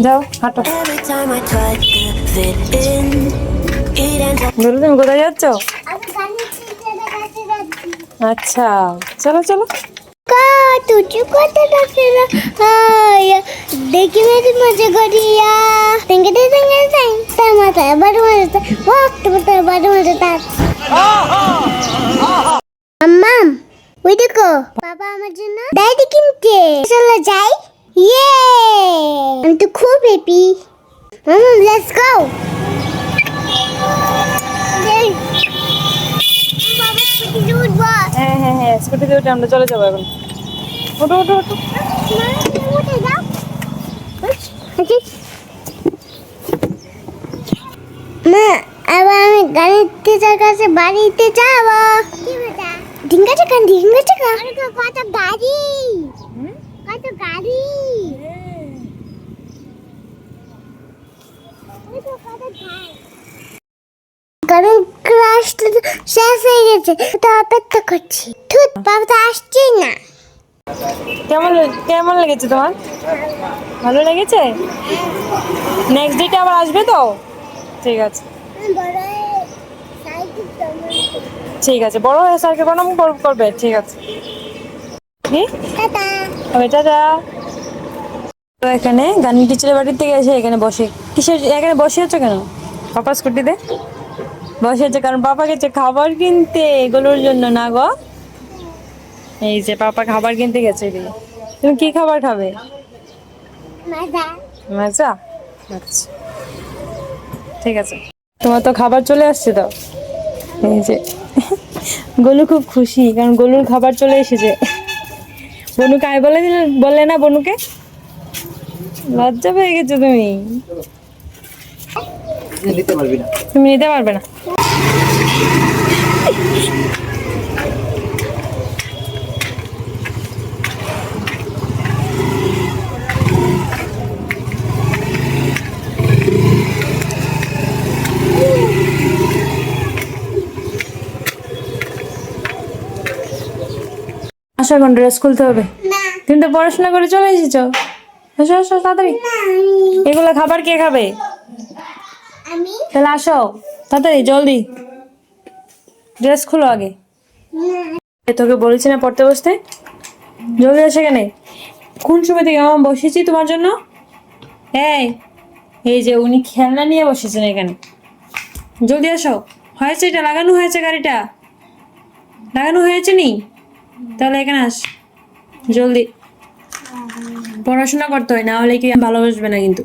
যাও হাঁটো। বলো তুমি কোথায় যাচ্ছ? আচ্ছা চলো চলো। দেখি মেরি মজা করিয়া তেঙ্গেতে তেঙ্গেতে টামাটা বড় মজা ওয়াক্ত বড় মজা তার আম্মাম ওই দেখো বাবা আমার জন্য ডায়েরি কিনতে চলো যাই ইয়ে আমি তো খুব হ্যাপি লেটস গো হ্যাঁ হ্যাঁ হ্যাঁ স্কুটিতে উঠে আমরা চলে যাবো এখন। ওঠো ওঠো ওঠো। মা আবার আমি গাড়ির টিচার কাছে বাড়িতে যাবো ঢিঙ্গা চাকা কত গাড়ি কত গাড়ি কারণ ক্লাসটা শেষ হয়ে গেছে তো অপেক্ষা করছি ধুত বাবা তো আসছেই না কেমন কেমন লেগেছে তোমার? ভালো লেগেছে? নেক্সট ডেটে আবার আসবে তো? ঠিক আছে ঠিক আছে, বড় হয়ে স্যারকে প্রণাম করবে। ঠিক আছে কি হবে টাটা। তো এখানে গান টিচারের বাড়ির থেকে এসে এখানে বসে কিসের এখানে বসে আছো কেন? পাপা স্কুটিতে বসে আছে কারণ পাপা গেছে খাবার কিনতে এগুলোর জন্য না গো। এই যে পাপা খাবার কিনতে গেছে এদিকে। তুমি কি খাবার খাবে? মাজা আচ্ছা ঠিক আছে। তোমার তো খাবার চলে আসছে তো। এই যে গোলু খুব খুশি কারণ গোলুর খাবার চলে এসেছে। বনুকে আয় বললে না বনুকে? লজ্জা পেয়ে গেছো তুমি। তুমি নিতে পারবে না। আসো এখন ড্রেস খুলতে হবে। তুমি তো পড়াশোনা করে চলে এসেছো। আসো আসো তাড়াতাড়ি। এগুলো খাবার কে খাবে? তাহলে আসো তাড়াতাড়ি জলদি ড্রেস খুলো আগে। তোকে বলেছি না পড়তে বসতে, জলদি আসে কেনে? কোন সময় থেকে আমার বসেছি তোমার জন্য? এই এই যে উনি খেলনা নিয়ে বসেছেন এখানে, জলদি আসো। হয়েছে এটা লাগানো হয়েছে, গাড়িটা লাগানো হয়েছে নি? তাহলে এখানে আস জলদি। পড়াশোনা করতে হয় না হলে কি ভালোবাসবে না কিন্তু।